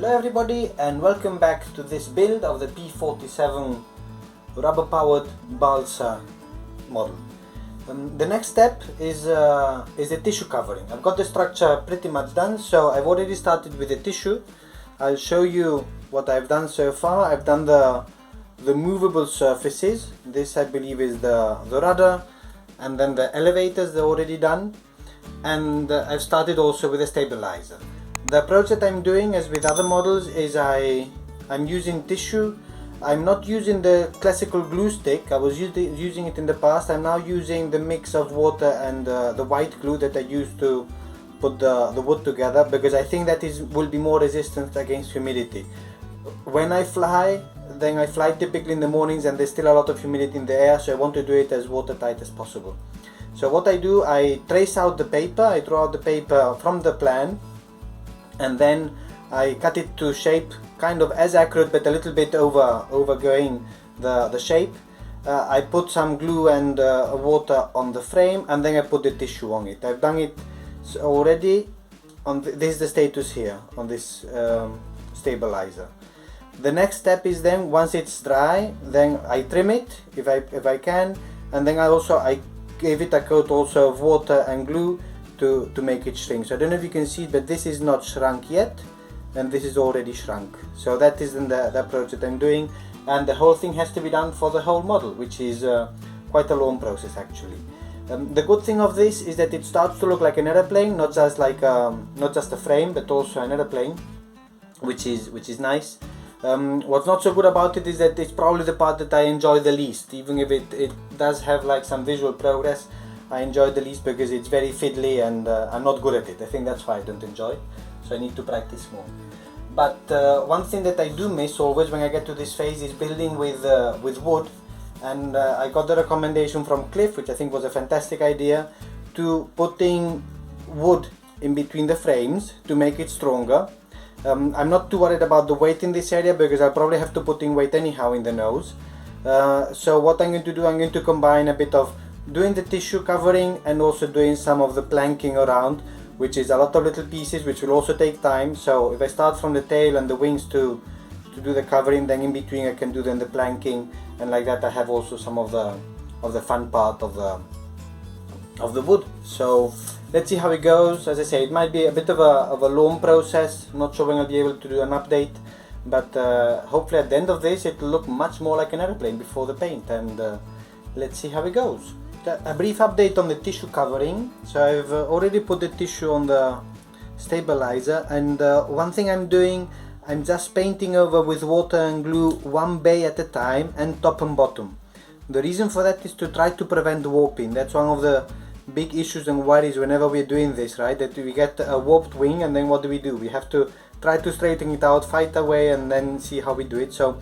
Hello everybody and welcome back to this build of the P47 rubber powered balsa model. The next step is the tissue covering. I've got the structure pretty much done, so I've already started with the tissue. I'll show you what I've done so far. I've done the movable surfaces. This I believe is the rudder, and then the elevators they're already done, and I've started also with a stabilizer. The approach that I'm doing, as with other models, is I'm using tissue. I'm not using the classical glue stick. I was using it in the past. I'm now using the mix of water and the white glue that I used to put the wood together, because I think that will be more resistant against humidity. When I fly, then I fly typically in the mornings and there's still a lot of humidity in the air, so I want to do it as watertight as possible. So what I do, I trace out the paper, I draw out the paper from the plan, and then I cut it to shape, kind of as accurate but a little bit overgoing the shape. I put some glue and water on the frame, and then I put the tissue on it. I've done it already. This is the status here on this stabilizer. The next step is then, once it's dry, then I trim it if I can, and then I gave it a coat also of water and glue to make it shrink. So I don't know if you can see it, but this is not shrunk yet, and this is already shrunk. So that is in the approach that I'm doing, and the whole thing has to be done for the whole model, which is quite a long process actually. The good thing of this is that it starts to look like an aeroplane, not just a frame, but also an aeroplane, which is nice. What's not so good about it is that it's probably the part that I enjoy the least. Even if it does have like some visual progress, I enjoy the least because it's very fiddly and I'm not good at it. I think that's why I don't enjoy it, so I need to practice more. But one thing that I do miss always when I get to this phase is building with wood, and I got the recommendation from Cliff, which I think was a fantastic idea, to putting wood in between the frames to make it stronger. I'm not too worried about the weight in this area because I'll probably have to put in weight anyhow in the nose. So what I'm going to do, I'm going to combine a bit of doing the tissue covering and also doing some of the planking around, which is a lot of little pieces which will also take time. So if I start from the tail and the wings to do the covering, then in between I can do then the planking, and like that I have also some of the fun part of the wood. So let's see how it goes. As I say, it might be a bit of a long process. I'm not sure when I'll be able to do an update, but hopefully at the end of this it will look much more like an airplane before the paint, and let's see how it goes. A brief update on the tissue covering. So I've already put the tissue on the stabilizer, and one thing I'm doing, I'm just painting over with water and glue one bay at a time, and top and bottom. The reason for that is to try to prevent warping. That's one of the big issues and worries whenever we're doing this, right? That we get a warped wing, and then what do? We have to try to straighten it out, fight away, and then see how we do it. So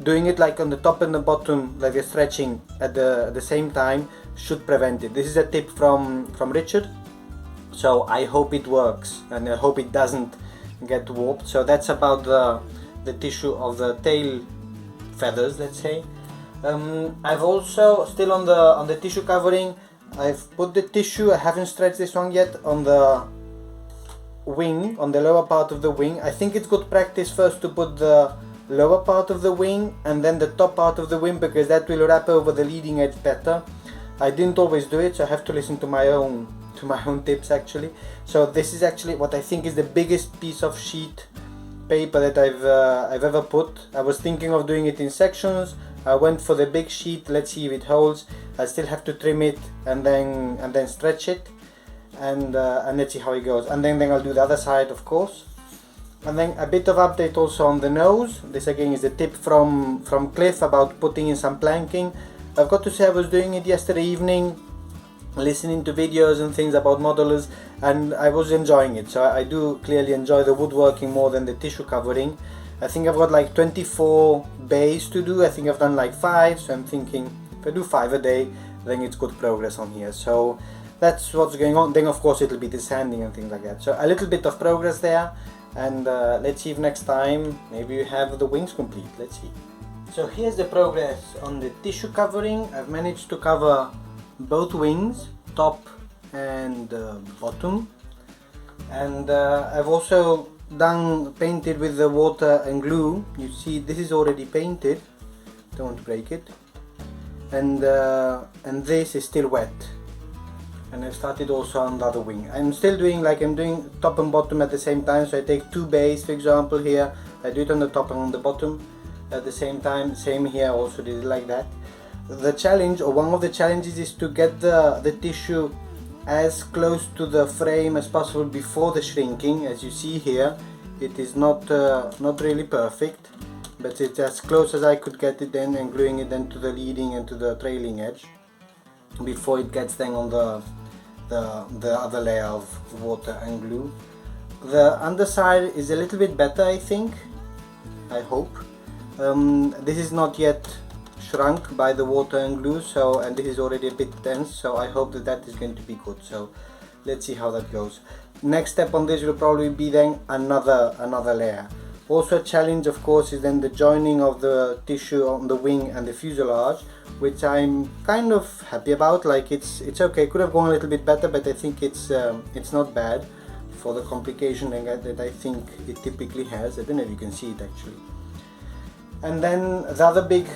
doing it like on the top and the bottom, like a stretching at the same time, should prevent it. This is a tip from Richard, so I hope it works and I hope it doesn't get warped. So that's about the tissue of the tail feathers, let's say. I've also, still on the tissue covering, I've put the tissue, I haven't stretched this one yet, on the wing, on the lower part of the wing. I think it's good practice first to put the lower part of the wing and then the top part of the wing, because that will wrap over the leading edge better. I didn't always do it, so I have to listen to my own tips actually. So this is actually what I think is the biggest piece of sheet paper that I've ever put. I was thinking of doing it in sections. I went for the big sheet. Let's see if it holds. I still have to trim it and then stretch it, and let's see how it goes. And then I'll do the other side, of course. And then a bit of update also on the nose. This again is a tip from Cliff about putting in some planking. I've got to say, I was doing it yesterday evening, listening to videos and things about modelers, and I was enjoying it. So I do clearly enjoy the woodworking more than the tissue covering. I think I've got like 24 bays to do. I think I've done like 5, so I'm thinking if I do 5 a day, then it's good progress on here. So that's what's going on. Then of course it'll be the sanding and things like that. So a little bit of progress there, and let's see if next time maybe we have the wings complete. Let's see. So here's the progress on the tissue covering. I've managed to cover both wings, top and bottom, and I've also done painted with the water and glue. You see this is already painted, don't want to break it, and this is still wet, and I've started also on the other wing. I'm still doing like I'm doing top and bottom at the same time, so I take two bays, for example here, I do it on the top and on the bottom at the same time. Same here, also did it like that. The challenge, or one of the challenges, is to get the tissue as close to the frame as possible before the shrinking. As you see here, it is not really perfect, but it's as close as I could get it then, and gluing it then to the leading and to the trailing edge before it gets then on the other layer of water and glue. The underside is a little bit better, I think, I hope. This is not yet shrunk by the water and glue, so, and this is already a bit dense, so I hope that that is going to be good. So let's see how that goes. Next step on this will probably be then another layer. Also a challenge, of course, is then the joining of the tissue on the wing and the fuselage, which I'm kind of happy about. Like it's okay, could have gone a little bit better, but I think it's not bad for the complication that I think it typically has. I don't know if you can see it actually. And then the other big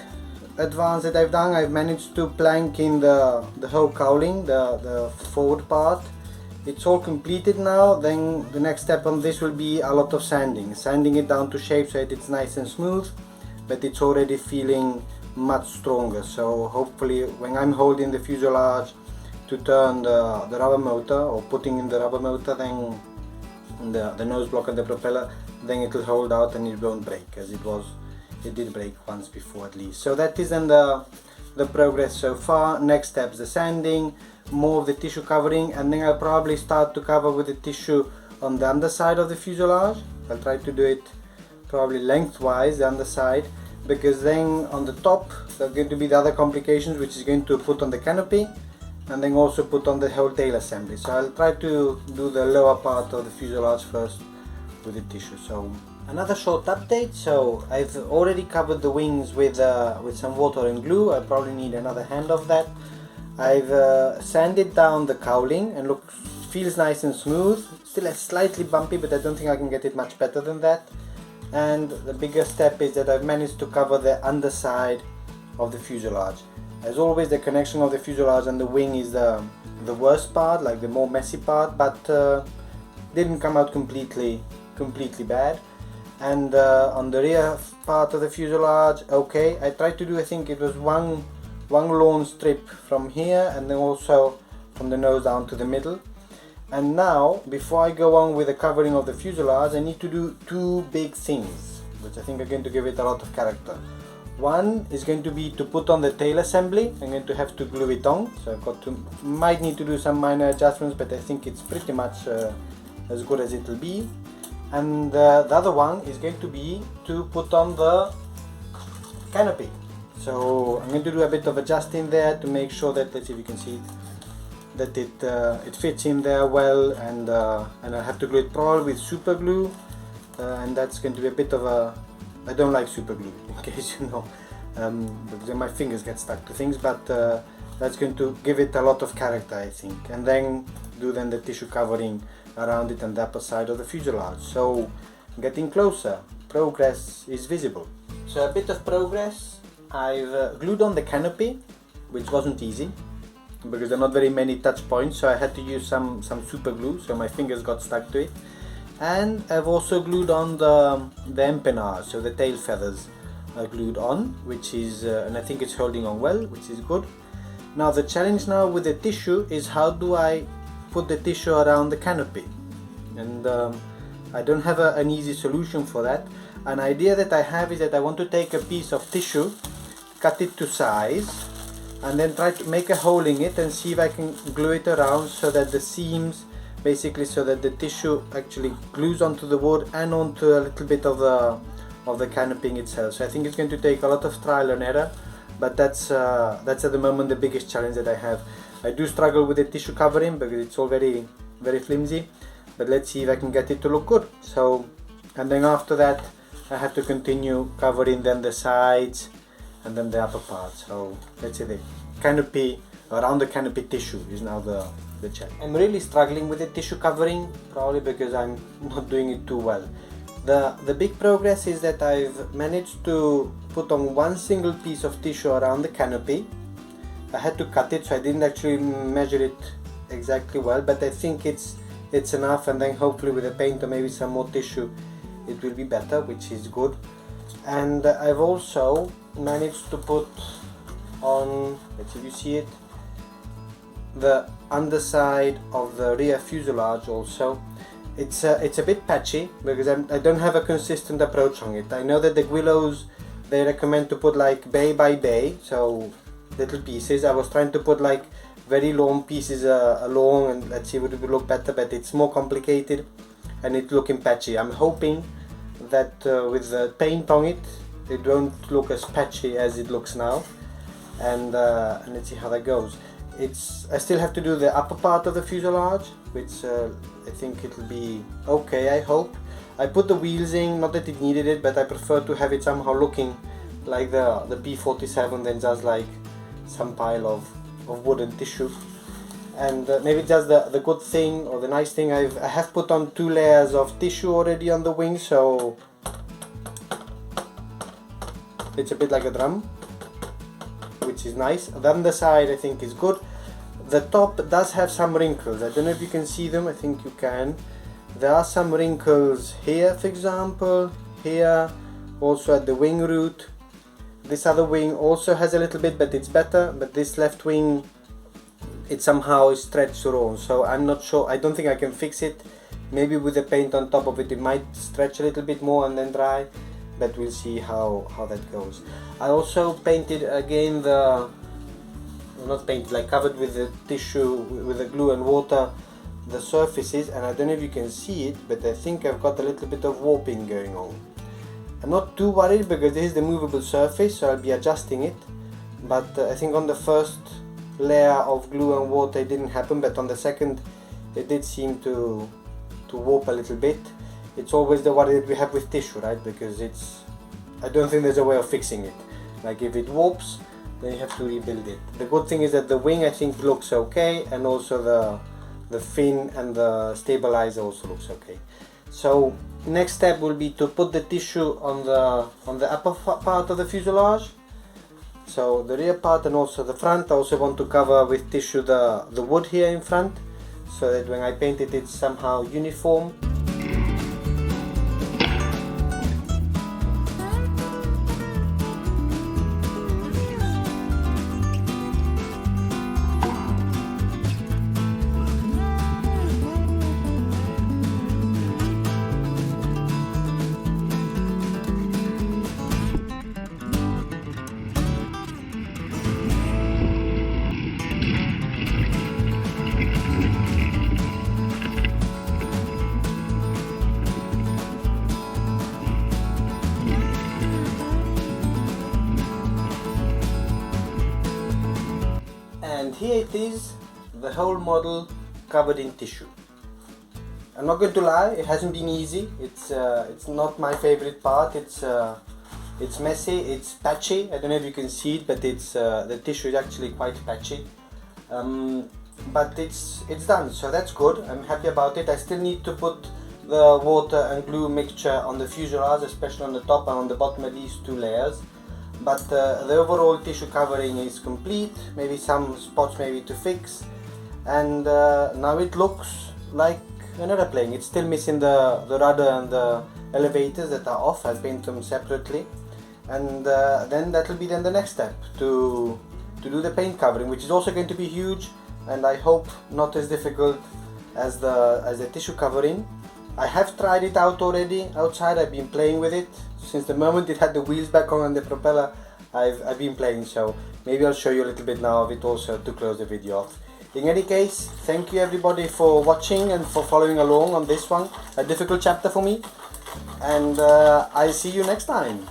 advance that I've done, I've managed to plank in the whole cowling, the forward part. It's all completed now. Then the next step on this will be a lot of sanding it down to shape so that it's nice and smooth, but it's already feeling much stronger. So hopefully when I'm holding the fuselage to turn the rubber motor, or putting in the rubber motor, then the nose block and the propeller, then it will hold out and it won't break, as it did break once before at least. So that is then the progress so far. Next steps, the sanding, more of the tissue covering, and then I'll probably start to cover with the tissue on the underside of the fuselage. I'll try to do it probably lengthwise, the underside, because then on the top there's going to be the other complications, which is going to put on the canopy and then also put on the whole tail assembly. So I'll try to do the lower part of the fuselage first with the tissue. So another short update. So I've already covered the wings with some water and glue. I probably need another hand of that. I've sanded down the cowling and feels nice and smooth. Still slightly bumpy, but I don't think I can get it much better than that. And the biggest step is that I've managed to cover the underside of the fuselage. As always, the connection of the fuselage and the wing is the worst part, like the more messy part, but didn't come out completely bad. And on the rear part of the fuselage, okay, I tried to do, I think it was one long strip from here, and then also from the nose down to the middle. And now, before I go on with the covering of the fuselage, I need to do two big things, which I think are going to give it a lot of character. One is going to be to put on the tail assembly. I'm going to have to glue it on, so might need to do some minor adjustments, but I think it's pretty much as good as it will be. And the other one is going to be to put on the canopy. So I'm going to do a bit of adjusting there to make sure that, let's see if you can see it, that it fits in there well, and I have to glue it probably with super glue, and that's going to be a bit of a, I don't like super glue, in case you know, because my fingers get stuck to things, but that's going to give it a lot of character, I think. And then do the tissue covering around it and the upper side of the fuselage. So getting closer, progress is visible. So a bit of progress. I've glued on the canopy, which wasn't easy because there are not very many touch points, so I had to use some super glue, so my fingers got stuck to it. And I've also glued on the empennage, so the tail feathers are glued on, which is and I think it's holding on well, which is good. Now the challenge now with the tissue is how do I put the tissue around the canopy, and I don't have an easy solution for that. An idea that I have is that I want to take a piece of tissue, cut it to size, and then try to make a hole in it and see if I can glue it around so that the seams, basically so that the tissue actually glues onto the wood and onto a little bit of the canopy itself. So I think it's going to take a lot of trial and error, but that's at the moment the biggest challenge that I have. I do struggle with the tissue covering because it's all very flimsy, but let's see if I can get it to look good. So, and then after that I have to continue covering then the sides and then the upper part. So let's say the canopy, around the canopy tissue is now the channel. I'm really struggling with the tissue covering, probably because I'm not doing it too well. The big progress is that I've managed to put on one single piece of tissue around the canopy. I had to cut it, so I didn't actually measure it exactly well, but I think it's enough, and then hopefully with the paint or maybe some more tissue it will be better, which is good. And I've also managed to put on, let's see if you see it, the underside of the rear fuselage also. It's a bit patchy because I don't have a consistent approach on it. I know that the Guillows, they recommend to put like bay by bay, so little pieces. I was trying to put like very long pieces along, and let's see if it will look better, but it's more complicated and it's looking patchy. I'm hoping that with the paint on it, it won't look as patchy as it looks now, and let's see how that goes. I still have to do the upper part of the fuselage, which I think it'll be okay, I hope. I put the wheels in, not that it needed it, but I prefer to have it somehow looking like the P47 than just like some pile of wooden tissue. And maybe just the good thing or the nice thing, I have put on 2 layers of tissue already on the wing, so it's a bit like a drum, which is nice. The underside I think is good. The top does have some wrinkles. I don't know if you can see them. I think you can. There are some wrinkles here, for example, here, also at the wing root. This other wing also has a little bit, but it's better. But this left wing, it somehow is stretched wrong, so I'm not sure. I don't think I can fix it. Maybe with the paint on top of it, it might stretch a little bit more and then dry, but we'll see how that goes. I also painted again covered with the tissue, with the glue and water, the surfaces, and I don't know if you can see it, but I think I've got a little bit of warping going on. I'm not too worried because this is the movable surface, so I'll be adjusting it, but I think on the first layer of glue and water it didn't happen, but on the second it did seem to warp a little bit. It's always the worry that we have with tissue, right? Because I don't think there's a way of fixing it. Like if it warps, then you have to rebuild it. The good thing is that the wing I think looks okay, and also the fin and the stabilizer also looks okay. So next step will be to put the tissue on the upper part of the fuselage. So the rear part and also the front. I also want to cover with tissue the wood here in front, so that when I paint it, it's somehow uniform. And here it is, the whole model covered in tissue. I'm not going to lie, it hasn't been easy. It's not my favorite part. It's messy, it's patchy. I don't know if you can see it, but the tissue is actually quite patchy. But it's done, so that's good. I'm happy about it. I still need to put the water and glue mixture on the fuselage, especially on the top and on the bottom, at least 2 layers. But the overall tissue covering is complete. Maybe some spots maybe to fix, and now it looks like an aeroplane. It's still missing the rudder and the elevators that are off. I'll paint them separately, and then that will be then the next step to do the paint covering, which is also going to be huge, and I hope not as difficult as the tissue covering. I have tried it out already outside. I've been playing with it since the moment it had the wheels back on and the propeller. I've been playing, so maybe I'll show you a little bit now of it also to close the video off. In any case, thank you everybody for watching and for following along on this one, a difficult chapter for me, and I'll see you next time.